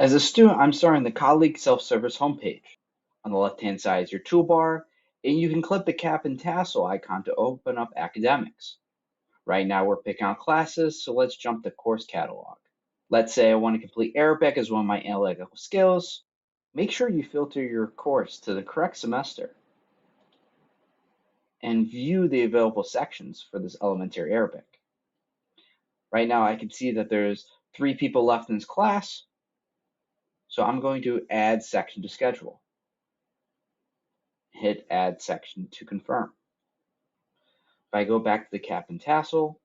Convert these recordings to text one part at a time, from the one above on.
As a student, I'm starting the colleague self-service homepage. On the left-hand side is your toolbar, and you can click the cap and tassel icon to open up academics. Right now we're picking out classes, so let's jump to course catalog. Let's say I want to complete Arabic as one of my analytical skills. Make sure you filter your course to the correct semester and view the available sections for this elementary Arabic. Right now I can see that there's 3 people left in this class, so I'm going to add section to schedule. Hit add section to confirm. If I go back to the cap and tassel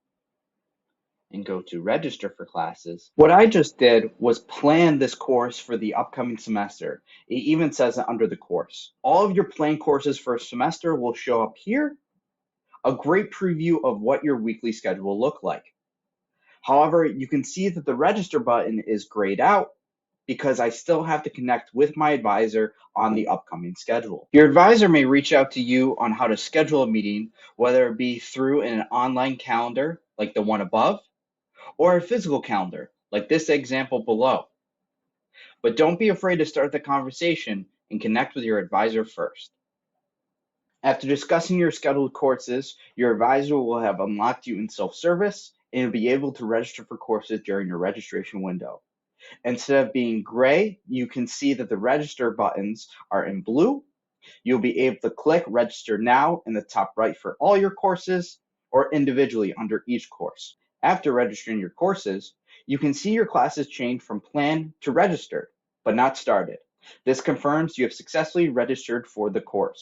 and go to register for classes, what I just did was plan this course for the upcoming semester. It even says it under the course. All of your planned courses for a semester will show up here, a great preview of what your weekly schedule will look like. However, you can see that the register button is grayed out because I still have to connect with my advisor on the upcoming schedule. Your advisor may reach out to you on how to schedule a meeting, whether it be through an online calendar like the one above, or a physical calendar like this example below. But don't be afraid to start the conversation and connect with your advisor first. After discussing your scheduled courses, your advisor will have unlocked you in self-service and you'll be able to register for courses during your registration window. Instead of being gray, you can see that the register buttons are in blue. You'll be able to click register now in the top right for all your courses or individually under each course. After registering your courses, you can see your classes change from planned to registered, but not started. This confirms you have successfully registered for the course.